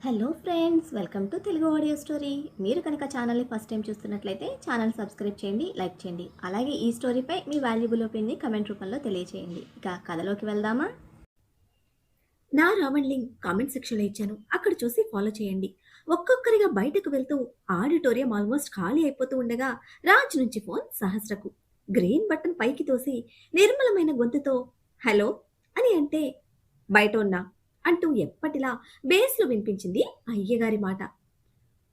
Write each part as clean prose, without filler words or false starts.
Hello friends, welcome to Telugu audio story. మీరు కనుక ఛానల్ని ఫస్ట్ టైం చూస్తున్నట్లయితే ఛానల్ సబ్స్క్రైబ్ చేయండి, లైక్ చేయండి. అలాగే ఈ స్టోరీపై మీ వాల్యుబుల్ ఒపీనియన్ని కమెంట్ రూపంలో తెలియజేయండి. ఇక కథలోకి వెళ్దామా? నా రావణ్ లింక్ కామెంట్ సెక్షన్లో ఇచ్చాను, అక్కడ చూసి ఫాలో చేయండి. ఒక్కొక్కరిగా బయటకు వెళ్తూ ఆడిటోరియం ఆల్మోస్ట్ ఖాళీ అయిపోతూ ఉండగా రాజ్ నుంచి ఫోన్ సహస్రకు. గ్రీన్ బటన్ పైకి తోసి నిర్మలమైన గొంతుతో హలో అని అంటే, బయట ఉన్నా అంటూ ఎప్పటిలా బేస్లో వినిపించింది అయ్యగారి మాట.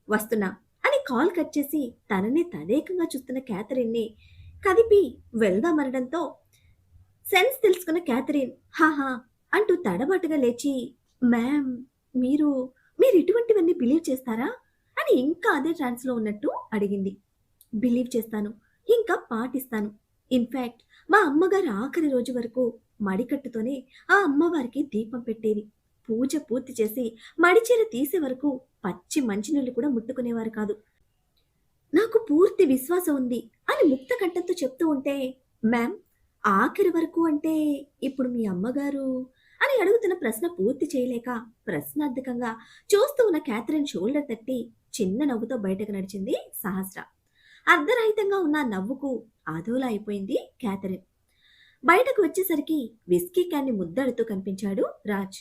వస్తున్నా అని కాల్ కట్ చేసి తననే తదేకంగా చూస్తున్న క్యాథరిన్ని కదిపి వెళ్దామనడంతో సెన్స్ తెలుసుకున్న క్యాథరిన్ హాహా అంటూ తడబాటుగా లేచి, మ్యామ్, మీరు మీరు ఇటువంటివన్నీ బిలీవ్ చేస్తారా అని ఇంకా అదే ట్రాన్స్లో ఉన్నట్టు అడిగింది. బిలీవ్ చేస్తాను, ఇంకా పాటిస్తాను. ఇన్ఫ్యాక్ట్ మా అమ్మగారు ఆఖరి రోజు వరకు మడికట్టుతోనే ఆ అమ్మవారికి దీపం పెట్టేది. పూజ పూర్తి చేసి మడిచీర తీసే వరకు పచ్చి మంచినీళ్ళు కూడా ముట్టుకునేవారు కాదు. నాకు పూర్తి విశ్వాసం ఉంది అని ముక్త కంఠంతో చెప్తూ ఉంటే, మ్యామ్, ఆఖరి వరకు అంటే ఇప్పుడు మీ అమ్మగారు అని అడుగుతున్న ప్రశ్న పూర్తి చేయలేక ప్రశ్నార్థకంగా చూస్తూ ఉన్న క్యాథరిన్ షోల్డర్ తట్టి చిన్న నవ్వుతో బయటకు నడిచింది సహస్ర. అర్ధరహితంగా ఉన్న ఆ నవ్వుకు అదోలా అయిపోయింది క్యాథరిన్. బయటకు వచ్చేసరికి విస్కీ క్యాన్ని ముద్దడుతూ కనిపించాడు రాజ్.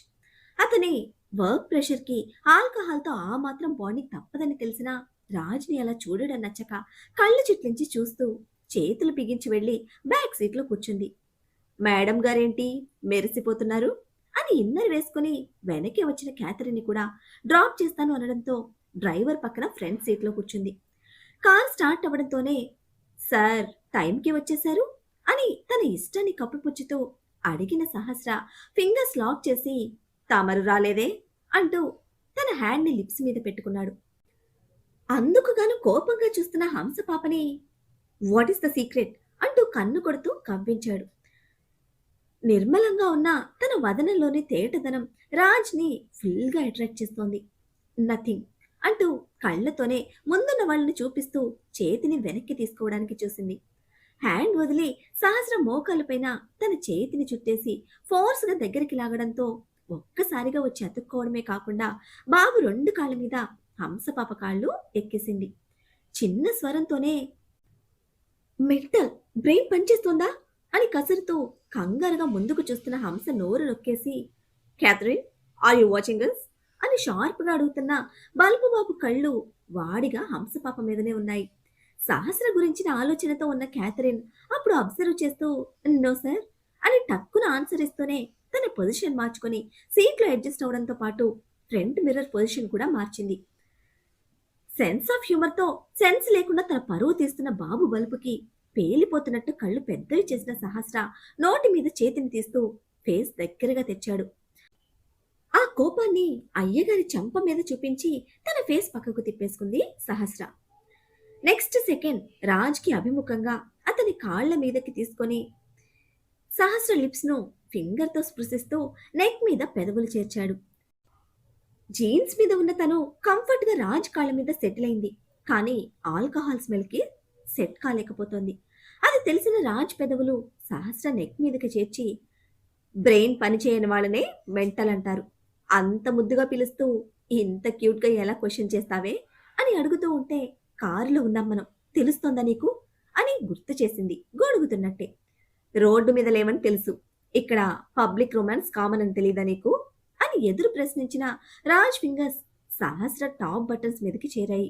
అతని వర్క్ ప్రెషర్కి ఆల్కహాల్తో ఆ మాత్రం బాడీ తప్పదని తెలిసినా రాజ్ని అలా చూడడం నచ్చక కళ్ళు చిట్లించి చూస్తూ చేతులు బిగించి వెళ్లి బ్యాక్ సీట్లో కూర్చుంది. మేడం గారేంటి మెరిసిపోతున్నారు అని ఇన్నర్ వేసుకుని వెనక్కి వచ్చిన క్యాథరిన్ని కూడా డ్రాప్ చేస్తాను అనడంతో డ్రైవర్ పక్కన ఫ్రంట్ సీట్లో కూర్చుంది. కార్ స్టార్ట్ అవ్వడంతోనే సార్ టైంకి వచ్చేశారు అని తన ఇష్టాన్ని కప్పిపుచ్చుతూ అడిగిన సహస్ర ఫింగర్స్ లాక్ చేసి తమరు రాలేదే అంటూ తన హ్యాండ్ని లిప్స్ మీద పెట్టుకున్నాడు. అందుకుగాను కోపంగా చూస్తున్న హంస పాపని వాట్ ఈస్ ద సీక్రెట్ అంటూ కన్ను కొడుతూ కవ్వించాడు. నిర్మలంగా ఉన్న తన వదనంలోని తేటదనం రాజ్ని ఫుల్గా అట్రాక్ట్ చేస్తోంది. నథింగ్ అంటూ కళ్ళతోనే ముందున్న వాళ్ళని చూపిస్తూ చేతిని వెనక్కి తీసుకోవడానికి చూసింది. హ్యాండ్ వదిలి సహస్ర మోకాళ్ళపైన తన చేతిని చుట్టేసి ఫోర్స్గా దగ్గరికి లాగడంతో ఒక్కసారిగా వచ్చి అతుక్కోవడమే కాకుండా బాబు రెండు కాళ్ళ మీద హంసపాప కాళ్ళు ఎక్కేసింది. చిన్న స్వరంతోనే మెంటల్ బ్రెయిన్ పనిచేస్తుందా అని కసురుతూ కంగారుగా ముందుకు చూస్తున్న హంస నోరు నొక్కేసి Catherine, are you watching us అని షార్ప్గా అడుగుతున్న బల్బు బాబు కళ్ళు వాడిగా హంసపాప మీదనే ఉన్నాయి. సహస్ర గురించిన ఆలోచనతో ఉన్న క్యాథరిన్ అప్పుడు అబ్జర్వ్ చేస్తూ నో సార్ అని టక్కున ఆన్సర్ ఇస్తూనే తన పొజిషన్ మార్చుకొని సీట్లో అడ్జస్ట్ అవడంతో పాటు ఫ్రంట్ మిర్రర్ పొజిషన్ కూడా మార్చింది. సెన్స్ ఆఫ్ హ్యూమర్తో సెన్స్ లేకుండా తన పరువు తీస్తున్న బాబు బల్బుకి పేలిపోతున్నట్టు కళ్ళు పెద్దవి చేసిన సహస్ర నోటి మీద చేతిని తీస్తూ ఫేస్ దగ్గరగా తెచ్చాడు. ఆ కోపాన్ని అయ్యగారి చెంప మీద చూపించి తన ఫేస్ పక్కకు తిప్పేసుకుంది సహస్ర. నెక్స్ట్ సెకండ్ రాజ్కి అభిముఖంగా అతని కాళ్ల మీదకి తీసుకొని సహస్ర లిప్స్ను ఫింగర్తో స్పృశిస్తూ నెక్ మీద పెదవులు చేర్చాడు. జీన్స్ మీద ఉన్న తను కంఫర్ట్గా రాజ్ కాళ్ళ మీద సెటిల్ అయింది. కానీ ఆల్కహాల్ స్మెల్కి సెట్ కాలేకపోతోంది. అది తెలిసిన రాజ్ పెదవులు సహస్ర నెక్ మీదకి చేర్చి బ్రెయిన్ పనిచేయని వాళ్ళనే మెంటల్ అంటారు. అంత ముద్దుగా పిలుస్తూ ఇంత క్యూట్గా ఎలా క్వశ్చన్ చేస్తావే అని అడుగుతూ ఉంటే కారులో ఉన్నాం మనం, తెలుస్తోందా నీకు అని గుర్తు చేసింది గొడుగుతున్నట్టే. రోడ్డు మీద లేవని తెలుసు, ఇక్కడ పబ్లిక్ రొమాన్స్ కామన్ అని తెలీదా నీకు అని ఎదురు ప్రశ్నించిన రాజ్ ఫింగర్స్ సహస్ర టాప్ బటన్స్ మీదకి చేరాయి.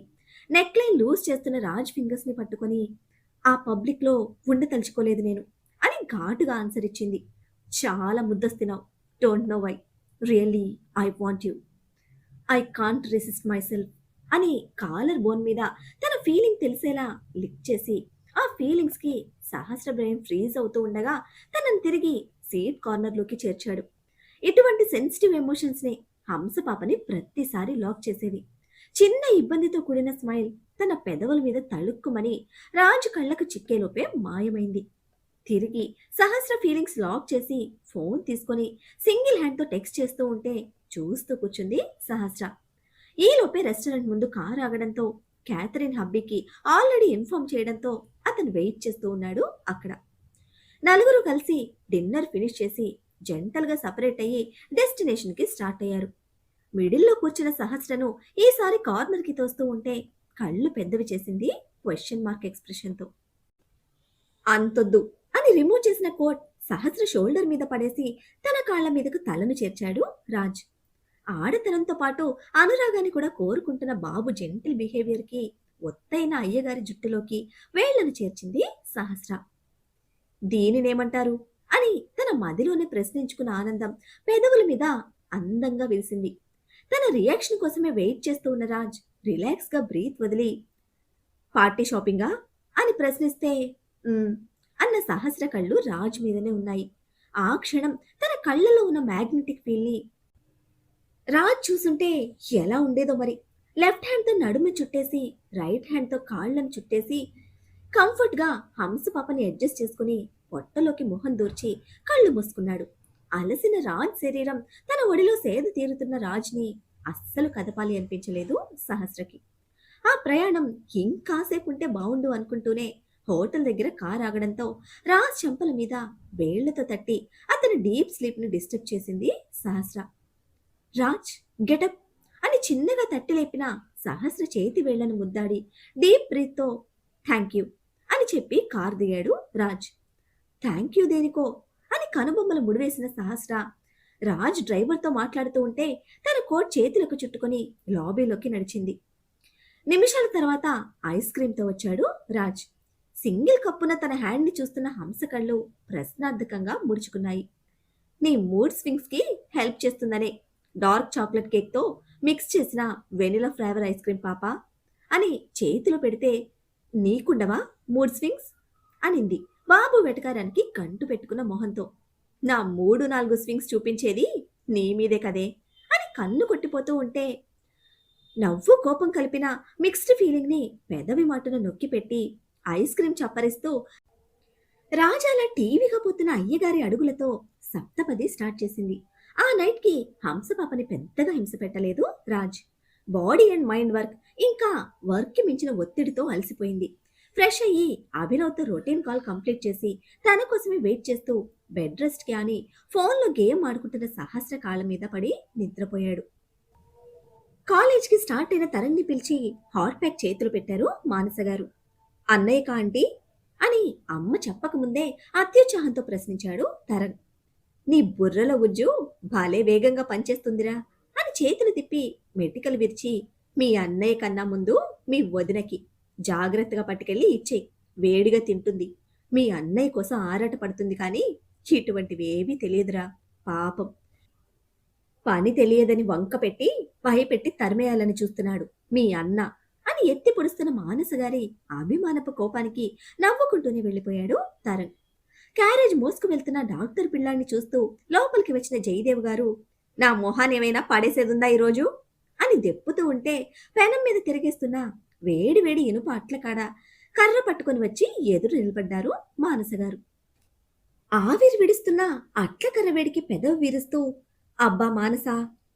నెక్ లైన్ లూజ్ చేస్తున్న రాజ్ ఫింగర్స్ ని పట్టుకొని ఆ పబ్లిక్ లో ఉండదలుచుకోలేదు నేను అని ఘాటుగా ఆన్సర్ ఇచ్చింది. చాలా ముద్దస్తున్నావు, don't know why, really I want you, I can't resist myself అని కాలర్ బోన్ మీద తన ఫీలింగ్ తెలిసేలా లిక్ చేసి ఆ ఫీలింగ్స్ కి సహస్ర బ్రెయిన్ ఫ్రీజ్ అవుతూ ఉండగా తనని తిరిగి సీట్ కార్నర్లోకి చేర్చాడు. ఇటువంటి సెన్సిటివ్ ఎమోషన్స్ ని హంస పాపని ప్రతిసారి లాక్ చేసేవి. చిన్న ఇబ్బందితో కూడిన స్మైల్ తన పెదవుల మీద తళుక్కుమని రాజు కళ్ళకు చిక్కేలోపే మాయమైంది. తిరిగి సహస్ర ఫీలింగ్స్ లాక్ చేసి ఫోన్ తీసుకొని సింగిల్ హ్యాండ్తో టెక్స్ట్ చేస్తూ ఉంటే చూస్తూ కూర్చుంది సహస్ర. ఈలోపే రెస్టారెంట్ ముందు కారు ఆగడంతో క్యాథరిన్ హబ్బీకి ఆల్రెడీ ఇన్ఫార్మ్ చేయడంతో అతను వెయిట్ చేస్తూ ఉన్నాడు అక్కడ. నలుగురు కలిసి డిన్నర్ ఫినిష్ చేసి జంటల్గా సపరేట్ అయ్యి డెస్టినేషన్కి స్టార్ట్ అయ్యారు. మిడిల్లో కూర్చున్న సహస్రను ఈసారి కార్నర్కి తోస్తూ ఉంటే కళ్ళు పెద్దవి చేసింది క్వశ్చన్ మార్క్ ఎక్స్ప్రెషన్తో. అంతొద్దు అని రిమూవ్ చేసిన కోట్ సహస్ర షోల్డర్ మీద పడేసి తన కాళ్ల మీదకు తలను చేర్చాడు రాజ్. ఆడతనంతో పాటు అనురాగాన్ని కూడా కోరుకుంటున్న బాబు జెంటిల్ బిహేవియర్కి ఒత్తైన అయ్యగారి జుట్టులోకి వేళ్లను చేర్చింది సహస్ర. దీనినేమంటారు అని తన మదిలోనే ప్రశ్నించుకున్న ఆనందం పెదవుల మీద అందంగా విరిసింది. తన రియాక్షన్ కోసమే వెయిట్ చేస్తూ ఉన్న రాజ్ రిలాక్స్గా బ్రీత్ వదిలి, పార్టీ షాపింగా అని ప్రశ్నిస్తే అన్న సహస్ర కళ్ళు రాజ్ మీదనే ఉన్నాయి. ఆ క్షణం తన కళ్ళలో ఉన్న మ్యాగ్నెటిక్ ఫీల్ని రాజ్ చూసుంటే ఎలా ఉండేదో మరి. లెఫ్ట్ హ్యాండ్తో నడుము చుట్టేసి రైట్ హ్యాండ్తో కాళ్లను చుట్టేసి కంఫర్ట్గా హంస పాపని అడ్జస్ట్ చేసుకుని పొట్టలోకి మొహం దూర్చి కళ్ళు మూసుకున్నాడు. అలసిన రాజ్ శరీరం తన ఒడిలో సేద తీరుతున్న రాజ్ని అస్సలు కదపాలి అనిపించలేదు సహస్రకి. ఆ ప్రయాణం ఇంకాసేపు ఉంటే బావుండు అనుకుంటూనే హోటల్ దగ్గర కార్ ఆగడంతో రాజ్ చెంపల మీద వేళ్లతో తట్టి అతని డీప్ స్లీప్ని డిస్టర్బ్ చేసింది సహస్ర. రాజ్ గెటప్ అని చిన్నగా తట్టి లేపిన సహస్ర చేతి వేళ్లను ముద్దాడి డీప్ బ్రీత్తో థ్యాంక్ యూ అని చెప్పి కార్ దిగాడు రాజ్. థ్యాంక్ యూ దేనికో అని కనుబొమ్మలు ముడివేసిన సహస్ర రాజ్ డ్రైవర్తో మాట్లాడుతూ ఉంటే తన కోట్ చేతులకు చుట్టుకొని లాబీలోకి నడిచింది. నిమిషాల తర్వాత ఐస్ క్రీమ్తో వచ్చాడు రాజ్. సింగిల్ కప్పున తన హ్యాండ్ని చూస్తున్న హంస కళ్ళు ప్రశ్నార్థకంగా ముడుచుకున్నాయి. నీ మూడ్ స్వింగ్స్కి హెల్ప్ చేస్తుందనే డార్క్ చాక్లెట్ కేక్తో మిక్స్ చేసిన వెనిలా ఫ్లేవర్ ఐస్ క్రీమ్ పాపా అని చేతిలో పెడితే, నీకుండవా మూడ్ స్వింగ్స్ అనింది బాబు వెటకారానికి గంటు పెట్టుకున్న మొహంతో. నా 3-4 స్వింగ్స్ చూపించేది నీ మీదే కదే అని కన్ను కొట్టిపోతూ ఉంటే నవ్వు కోపం కలిపిన మిక్స్డ్ ఫీలింగ్ని పెదవి మాటను నొక్కిపెట్టి ఐస్ క్రీమ్ చప్పరిస్తూ రాజాల టీవీగా పోతున్న అయ్యగారి అడుగులతో సప్తపది స్టార్ట్ చేసింది. ఆ నైట్కి హంసపాపని పెద్దగా హింస పెట్టలేదు Raj. Body and mind work ఇంకా వర్క్కి మించిన ఒత్తిడితో అలసిపోయింది. ఫ్రెష్ అయ్యి అభినవ్తో రొటీన్ కాల్ కంప్లీట్ చేసి తన కోసమే వెయిట్ చేస్తూ బెడ్ రెస్ట్కి అని ఫోన్లో గేమ్ ఆడుకుంటున్న సహస్ర కాళ్ళ మీద పడి నిద్రపోయాడు. కాలేజ్కి స్టార్ట్ అయిన తరంని పిలిచి హాట్ ప్యాక్ చేతులు పెట్టారు మానసగారు. అన్నయ్య కా ఆంటీ అని అమ్మ చెప్పకముందే అత్యుత్సాహంతో ప్రశ్నించాడు తరణ్. నీ బుర్రలో ఉజ్జు భలే వేగంగా పనిచేస్తుందిరా అని చేతులు తిప్పి మెటికలు విరిచి, మీ అన్నయ్య కన్నా ముందు మీ వదినకి జాగ్రత్తగా పట్టుకెళ్ళి ఇచ్చేయి, వేడిగా తింటుంది. మీ అన్నయ్య కోసం ఆరాట పడుతుంది కానీ ఇటువంటివేవీ తెలియదురా పాపం. పని తెలియదని వంక పెట్టి భయపెట్టి తరిమేయాలని చూస్తున్నాడు మీ అన్న అని ఎత్తి పొడుస్తున్న మానసగారి అభిమానపు కోపానికి నవ్వుకుంటూనే వెళ్ళిపోయాడు తరణ్. క్యారేజ్ మోసుకు వెళ్తున్న డాక్టర్ పిల్లాన్ని చూస్తూ లోపలికి వచ్చిన జయదేవ్ గారు, నా మొహాన్ని ఏమైనా పడేసేదుందా ఈరోజు అని దెప్పుతూ ఉంటే పెనం మీద తిరిగేస్తున్న వేడి వేడి ఇనుప అట్ల కాడ కర్ర పట్టుకొని వచ్చి ఎదురు నిలబడ్డారు మానసగారు. ఆవిరి విడుస్తున్న అట్ల కర్ర వేడికి పెదవి వీరుస్తూ, అబ్బా మానస,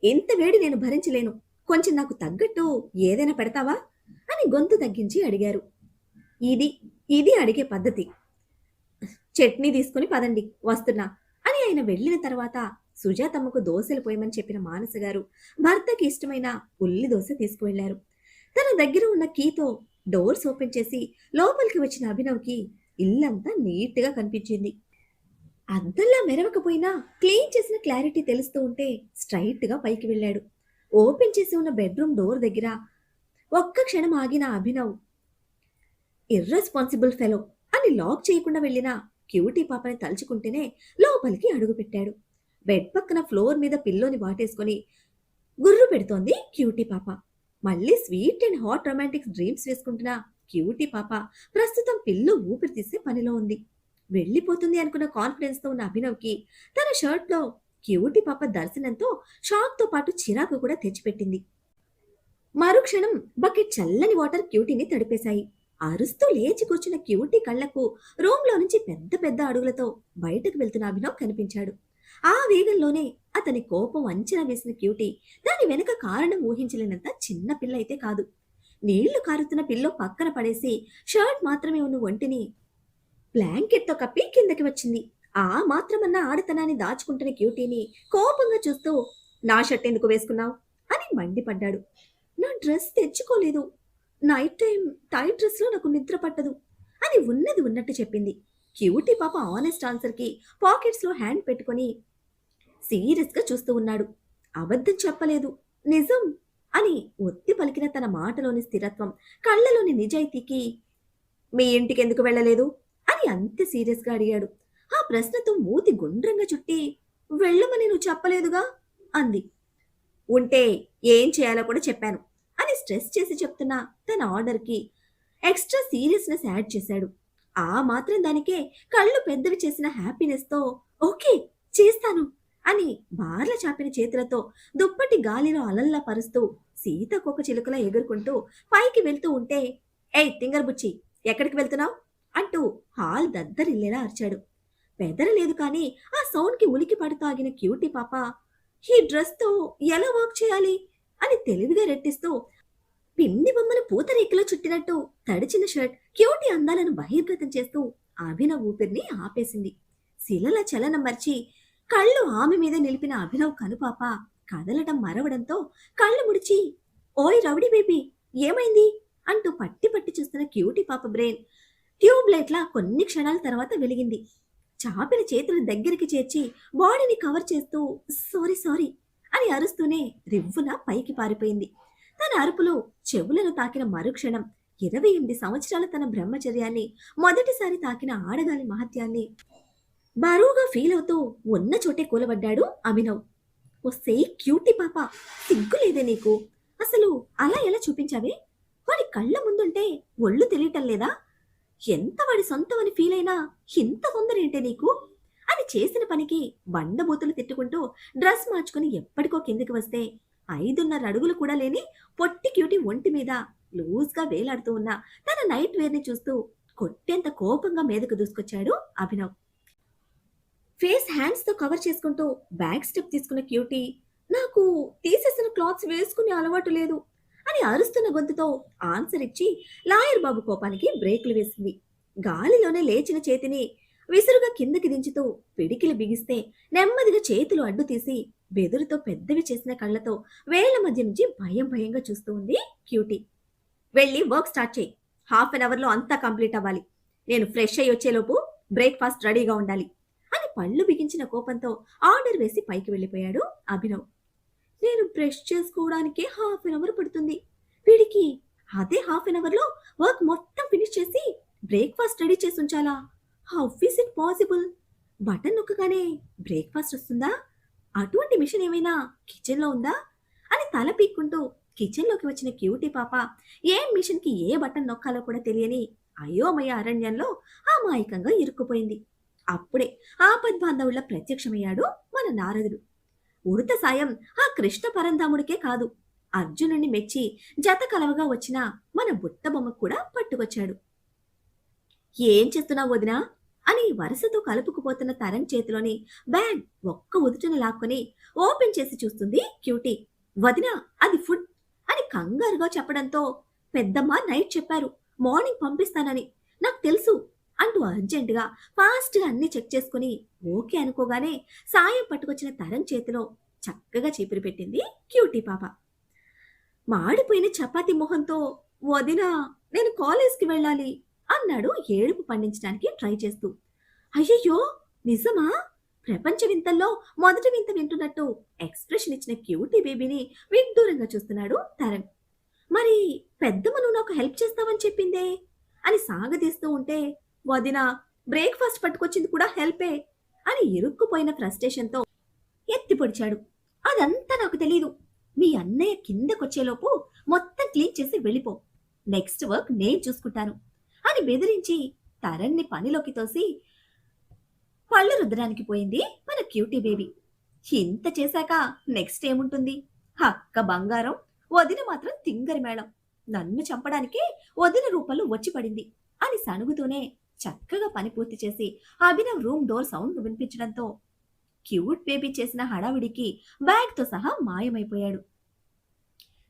ఎంత వేడి నేను భరించలేను, కొంచెం నాకు తగ్గట్టు ఏదైనా పెడతావా అని గొంతు తగ్గించి అడిగారు. ఇది ఇది అడిగే పద్ధతి. చట్నీ తీసుకుని పదండి వస్తున్నా అని ఆయన వెళ్ళిన తర్వాత సుజాతమ్మకు దోశలు పోయమని చెప్పిన మానసగారు భర్తకి ఇష్టమైన ఉల్లి దోశ తీసుకువెళ్లారు. తన దగ్గర ఉన్న కీతో డోర్స్ ఓపెన్ చేసి లోపలికి వచ్చిన అభినవ్కి ఇల్లంతా నీట్గా కనిపించింది. అద్దంలా మెరవకపోయినా క్లీన్ చేసిన క్లారిటీ తెలుస్తూ ఉంటే స్ట్రైట్గా పైకి వెళ్ళాడు. ఓపెన్ చేసి ఉన్న బెడ్రూమ్ డోర్ దగ్గర ఒక్క క్షణం ఆగిన అభినవ్, ఇర్రెస్పాన్సిబుల్ ఫెలో అని లాక్ చేయకుండా వెళ్ళిన క్యూటీ పాపని తలుచుకుంటేనే లోపలికి అడుగుపెట్టాడు. బెడ్ పక్కన ఫ్లోర్ మీద పిల్లోని వాటేసుకొని గుర్రు పెడుతోంది క్యూటీ పాప. మళ్ళీ sweet and hot romantic dreams వేసుకుంటున్న క్యూటీ పాప ప్రస్తుతం పిల్లో ఊపిరి తీసే పనిలో ఉంది. వెళ్ళిపోతుంది అనుకున్న కాన్ఫిడెన్స్తో ఉన్న అభినవ్కి తన షర్ట్లో క్యూటీ పాప దర్శనంతో షాక్తో పాటు చిరాకు కూడా తెచ్చిపెట్టింది. మరుక్షణం బకెట్ చల్లని వాటర్ క్యూటీని తడిపేశాయి. అరుస్తూ లేచి కూర్చున్న క్యూటీ కళ్లకు రూమ్లో నుంచి పెద్ద పెద్ద అడుగులతో బయటకు వెళ్తున్న అభినవ్ కనిపించాడు. ఆ వేగంలోనే అతని కోపం అంచనా వేసిన క్యూటీ దాని వెనుక కారణం ఊహించలేనంత చిన్న పిల్ల అయితే కాదు. నీళ్లు కారుతున్న పిల్లో పక్కన పడేసి షర్ట్ మాత్రమే ఉన్న ఒంటిని బ్లాంకెట్తో కప్పి కిందకి వచ్చింది. ఆ మాత్రమన్న ఆడతనాన్ని దాచుకుంటున్న క్యూటీని కోపంగా చూస్తూ, నా షర్ట్ ఎందుకు వేసుకున్నావు అని మండిపడ్డాడు. నా డ్రెస్ తెచ్చుకోలేదు. నైట్ టైం టైట్ డ్రెస్లో నాకు నిద్ర పట్టదు అని ఉన్నది ఉన్నట్టు చెప్పింది. క్యూటీ పాప ఆనెస్ట్ ఆన్సర్కి పాకెట్స్లో హ్యాండ్ పెట్టుకొని సీరియస్గా చూస్తూ ఉన్నాడు. అబద్ధం చెప్పలేదు, నిజం అని ఒత్తి పలికిన తన మాటలోని స్థిరత్వం, కళ్ళలోని నిజాయితీకి మీ ఇంటికి ఎందుకు వెళ్ళలేదు అని అంత సీరియస్గా అడిగాడు. ఆ ప్రశ్నతో మూతి గుండ్రంగా చుట్టి వెళ్ళమని నువ్వు చెప్పలేదుగా అంది. ఉంటే ఏం చేయాలో కూడా చెప్పాను అని స్ట్రెస్ చేసి చెప్తున్న తన ఆర్డర్కి ఎక్స్ట్రా సీరియస్నెస్ యాడ్ చేశాడు. ఆ మాత్రం దానికే కళ్ళు పెద్దవి చేసిన హ్యాపీనెస్తో ఓకే చేస్తాను అని బార్ల చాపిన చేతులతో దుప్పటి గాలిలో అలల్లా పరుస్తూ సీతకొక చిలుకలా ఎగురుకుంటూ పైకి వెళ్తూ ఉంటే ఏయ్ తింగర్బుచ్చి ఎక్కడికి వెళ్తున్నావు అంటూ హాల్ దద్దరిల్లేలా అరిచాడు. బెదరలేదు కానీ ఆ సౌండ్కి ఉలికి పడుతూ ఆగిన క్యూటీ పాప ఈ డ్రెస్తో ఎలా వాక్ చేయాలి అని తెలివిగా రెట్టిస్తూ పిండి బొమ్మను పూతరేకులో చుట్టినట్టు తడిచిన షర్ట్ క్యూటీ అందాలను బహిర్గతం చేస్తూ అభినవ్ ఊపిరిని ఆపేసింది. శిలల చలనం మర్చి కళ్ళు ఆమె మీద నిలిపిన అభినవ్ కనుపాప కదలటం మరవడంతో కళ్ళు ముడిచి ఓయ్ రౌడీ బేబీ ఏమైంది అంటూ పట్టి పట్టి చూస్తున్న క్యూటీ పాప బ్రెయిన్ ట్యూబ్ లైట్లా కొన్ని క్షణాల తర్వాత వెలిగింది. చాపిన చేతులు దగ్గరికి చేర్చి బాడీని కవర్ చేస్తూ సారీ సారీ అని అరుస్తూనే రివ్వున పైకి పారిపోయింది. తన అరుపులో చెవులను తాకిన మరుక్షణం 28 సంవత్సరాల తన బ్రహ్మచర్యాన్ని మొదటిసారి తాకిన ఆడగాలి మహత్యాన్ని బరువుగా ఫీల్ అవుతూ ఉన్న చోటే కూలబడ్డాడు అభినవ్. ఒసే క్యూటీ పాప సిగ్గులేదే నీకు, అసలు అలా ఎలా చూపించావే? వాడి కళ్ళ ముందుంటే ఒళ్ళు తెలియటం లేదా? ఎంత వాడి సొంతమని ఫీల్ అయినా ఇంత తొందరేంటే నీకు అని చేసిన పనికి బండబూతులు తిట్టుకుంటూ డ్రెస్ మార్చుకుని ఎప్పటికో కిందికి వస్తే 5.5 అడుగులు కూడా లేని పొట్టి క్యూటీ ఒంటి మీద లూజ్గా వేలాడుతూ ఉన్న తన నైట్ వేర్ని చూస్తూ కొట్టేంత కోపంగా మీదకు దూసుకొచ్చాడు అభినవ్. ఫేస్ హ్యాండ్స్ తో కవర్ చేసుకుంటూ బ్యాక్ స్టెప్ తీసుకున్న క్యూటీ నాకు తీసేసిన క్లాత్స్ వేసుకునే అలవాటు లేదు అని అరుస్తున్న గొంతుతో ఆన్సర్ ఇచ్చి లాయర్ బాబు కోపానికి బ్రేకులు వేసింది. గాలిలోనే లేచిన చేతిని విసురుగా కిందకి దించుతూ పిడికిలు బిగిస్తే నెమ్మదిగా చేతులు అడ్డు తీసి బెదురుతో పెద్దవి చేసిన కళ్ళతో వేళ్ల మధ్య నుంచి భయం భయంగా చూస్తూ ఉంది క్యూటీ. వెళ్ళి వర్క్ స్టార్ట్ చేయి, హాఫ్ అన్ అవర్లో అంతా కంప్లీట్ అవ్వాలి. నేను ఫ్రెష్ అయ్యి వచ్చేలోపు బ్రేక్ఫాస్ట్ రెడీగా ఉండాలి అని పళ్ళు బిగించిన కోపంతో ఆర్డర్ వేసి పైకి వెళ్ళిపోయాడు అభినవ్. నేను బ్రష్ చేసుకోవడానికే హాఫ్ అన్ అవర్ పడుతుంది, వీడికి అదే హాఫ్ అన్ అవర్లో వర్క్ మొత్తం ఫినిష్ చేసి బ్రేక్ఫాస్ట్ రెడీ చేసి ఉంచాలా? How is it possible? Button నొక్కగానే బ్రేక్ఫాస్ట్ వస్తుందా? అటువంటి మిషన్ ఏమైనా కిచెన్లో ఉందా అని తల పీక్కుంటూ కిచెన్లోకి వచ్చిన క్యూటీ పాప ఏ మిషన్కి ఏ బటన్ నొక్కాలో కూడా తెలియని అయోమయ అరణ్యంలో అమాయకంగా ఇరుక్కుపోయింది. అప్పుడే ఆపద్బాంధవుల ప్రత్యక్షమయ్యాడు మన నారదుడు. ఉడత సాయం ఆ కృష్ణ పరంధాముడికే కాదు, అర్జునుడిని మెచ్చి జత కలవగా వచ్చిన మన బుట్ట బొమ్మకు కూడా పట్టుకొచ్చాడు. ఏం చేస్తున్నావు వదినా అని వరుసతో కలుపుకుపోతున్న తరం చేతిలోని బ్యాగ్ ఒక్క ఉదుటన లాక్కొని ఓపెన్ చేసి చూస్తుంది క్యూటీ. వదినా అది ఫుడ్ అని కంగారుగా చెప్పడంతో పెద్దమ్మ నైట్ చెప్పారు మార్నింగ్ పంపిస్తానని, నాకు తెలుసు అంటూ అర్జెంటుగా ఫాస్ట్గా అన్ని చెక్ చేసుకుని ఓకే అనుకోగానే సాయం పట్టుకొచ్చిన తరం చేతిలో చక్కగా చీపిరి పెట్టింది క్యూటీ పాప. మాడిపోయిన చపాతీ మొహంతో వదినా నేను కాలేజ్కి వెళ్ళాలి అన్నాడు ఏడుపు పండించడానికి ట్రై చేస్తూ. అయ్యయ్యో నిజమా? ప్రపంచ వింతల్లో మొదటి వింత వింటున్నట్టు ఎక్స్ప్రెషన్ ఇచ్చిన క్యూటీ బేబీని విడ్డూరంగా చూస్తున్నాడు తరణ్. మరి పెద్దమ్మ నువ్వు నాకు హెల్ప్ చేస్తావని చెప్పిందే అని సాగదీస్తూ ఉంటే వదినా బ్రేక్ఫాస్ట్ పట్టుకొచ్చింది కూడా హెల్పే అని ఇరుక్కుపోయిన ఫ్రస్ట్రేషన్తో ఎత్తి పొడిచాడు. అదంతా నాకు తెలీదు, మీ అన్నయ్య కిందకొచ్చేలోపు మొత్తం క్లీన్ చేసి వెళ్ళిపో, నెక్స్ట్ వర్క్ నేను చూసుకుంటాను అని బెదిరించి తరణ్ని పనిలోకి తోసి పళ్ళు రుద్దడానికి పోయింది మన క్యూటీ బేబీ. ఇంత చేశాక నెక్స్ట్ ఏముంటుంది? అక్క బంగారం, వదిన మాత్రం తింగరి మేడం, నన్ను చంపడానికి వదిన రూపంలో వచ్చి పడింది అని సణుగుతూనే చక్కగా పని పూర్తి చేసి అభినవ్ రూమ్ డోర్ సౌండ్ వినిపించడంతో క్యూట్ బేబీ చేసిన హడావిడికి బ్యాగ్తో సహా మాయమైపోయాడు.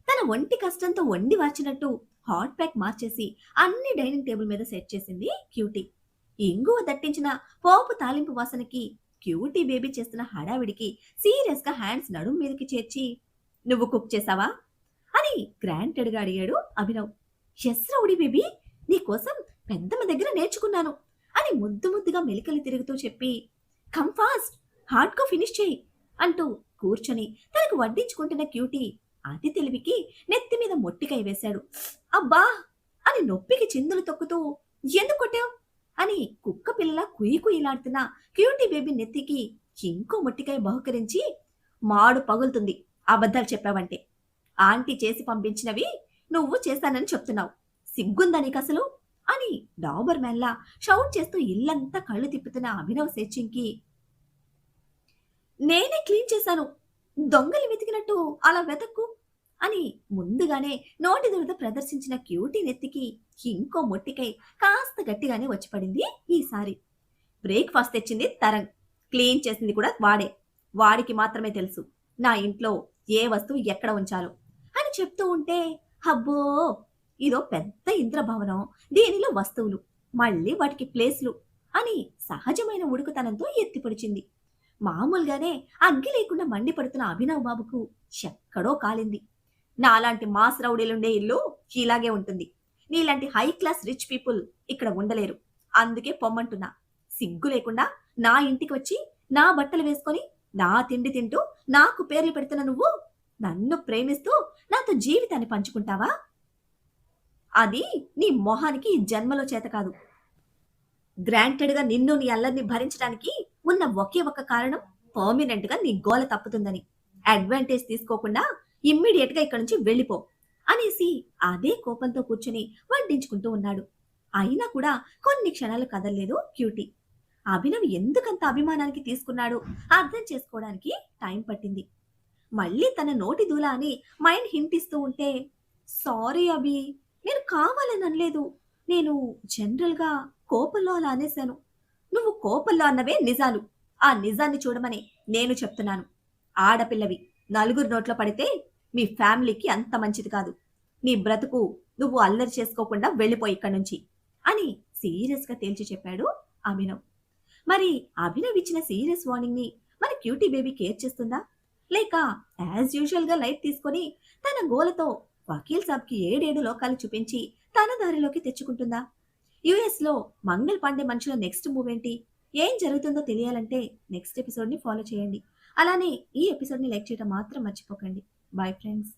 తన ఒంటి కష్టంతో వండి వార్చినట్టు హాట్ ప్యాక్ మార్చేసి అన్ని డైనింగ్ టేబుల్ మీద సెట్ చేసింది క్యూటీ. ఇంగువ దట్టించిన పోపు తాలింపు వాసనకి క్యూటీ బేబీ చేస్తున్న హడావిడికి సీరియస్ గా హ్యాండ్స్ నడుం మీదకి చేర్చి నువ్వు కుక్ చేసావా అని గ్రాంటెడ్గా అడిగాడు అభినవ్. ఎస్ రౌడీ బేబీ, నీకోసం పెద్దమ్మ దగ్గర నేర్చుకున్నాను అని ముద్దు ముద్దుగా మెలికలు తిరుగుతూ చెప్పి, కమ్ ఫాస్ట్, హార్డ్గా ఫినిష్ చేయి అంటూ కూర్చొని తనకు వడ్డించుకుంటున్న క్యూటీ అతి తెలివికి నెత్తి మీద మొట్టికాయ వేశాడు. అబ్బా అని నొప్పికి చిందులు తొక్కుతూ, ఎందుకు కొట్టావు అని కుక్క పిల్లలా కుయ్యి కుయ్యిలాడుతున్న క్యూటీ బేబీ నెత్తికి ఇంకో మొట్టికాయ బహుకరించి, మాడు పగులుతుంది అబద్ధాలు చెప్పావంటే. ఆంటీ చేసి పంపించినవి నువ్వు చేశానని చెప్తున్నావు, సిగ్గుందా నీకు అసలు అని డాబర్ మ్యాన్లా షౌట్ చేస్తూ ఇల్లంతా కళ్ళు తిప్పుతున్న అభినవ్ సేచింకి, నేనే క్లీన్ చేశాను, దొంగలు వెతికినట్టు అలా వెతక్కు అని ముందుగానే నోటి దురద ప్రదర్శించిన క్యూటీ నెత్తికి ఇంకో మొట్టికై కాస్త గట్టిగానే వచ్చి పడింది ఈసారి. బ్రేక్ఫాస్ట్ తెచ్చింది తరంగ్, క్లీన్ చేసింది కూడా వాడే, వాడికి మాత్రమే తెలుసు నా ఇంట్లో ఏ వస్తువు ఎక్కడ ఉంచాలో అని చెప్తూ ఉంటే, అబ్బో ఇదో పెద్ద ఇంద్రభవనం, దీనిలో వస్తువులు, మళ్ళీ వాటికి ప్లేస్లు అని సహజమైన ఉడుకుతనంతో ఎత్తిపొడిచింది. మామూలుగానే అగ్గి లేకుండా మండిపడుతున్న అభినవ్ బాబుకు ఎక్కడో కాలింది. నాలాంటి మాస్ రౌడీలుండే ఇల్లు ఇలాగే ఉంటుంది, నీలాంటి హై క్లాస్ రిచ్ పీపుల్ ఇక్కడ ఉండలేరు, అందుకే పొమ్మంటున్నా. సిగ్గు లేకుండా నా ఇంటికి వచ్చి నా బట్టలు వేసుకొని నా తిండి తింటూ నాకు పేర్లు పెడుతున్న నువ్వు నన్ను ప్రేమిస్తూ నాతో జీవితాన్ని పంచుకుంటావా? అది నీ మొహానికి ఈ జన్మలో చేత కాదు. గ్రాంటెడ్గా నిన్ను నీ అల్లరిని భరించడానికి ఉన్న ఒకే ఒక్క కారణం పర్మినెంట్ గా నీ గోల తప్పుతుందని. అడ్వాంటేజ్ తీసుకోకుండా ఇమ్మీడియట్ గా ఇక్కడి నుంచి వెళ్ళిపో అనేసి అదే కోపంతో కూర్చుని వడ్డించుకుంటూ ఉన్నాడు. అయినా కూడా కొన్ని క్షణాలు కదలలేదు క్యూటీ. అభినవ్ ఎందుకంత అభిమానానికి తీసుకున్నాడు అర్థం చేసుకోవడానికి టైం పట్టింది. మళ్ళీ తన నోటి దూల అని మైండ్ హింట్ ఇస్తూ ఉంటే, సారీ అభి, నేను కావాలని అనలేదు, నేను జనరల్ గా కోపంలో అలా అనేశాను. నువ్వు కోపంలో అన్నవే నిజాలు, ఆ నిజాన్ని చూడమని నేను చెప్తున్నాను. ఆడపిల్లవి నలుగురు నోట్లో పడితే మీ ఫ్యామిలీకి అంత మంచిది కాదు. నీ బ్రతుకు నువ్వు అల్లరి చేసుకోకుండా వెళ్ళిపోయి ఇక్కడి నుంచి అని సీరియస్ గా తేల్చి చెప్పాడు అభినవ్. మరి అభినవ్ ఇచ్చిన సీరియస్ వార్నింగ్ ని మన క్యూటీ బేబీ కేర్ చేస్తుందా, లేక యాజ్ యూజువల్ గా లైట్ తీసుకొని తన గోలతో వకీల్ సాబ్ కి 7 లోకాలు చూపించి తన దారిలోకి తెచ్చుకుంటుందా? యుఎస్ లో మంగళ్ పాండే మనుషుల నెక్స్ట్ మూవ్ ఏంటి, ఏం జరుగుతుందో తెలియాలంటే నెక్స్ట్ ఎపిసోడ్ ని ఫాలో చేయండి. అలానే ఈ ఎపిసోడ్ ని లైక్ చేయడం మాత్రం మర్చిపోకండి. Bye friends.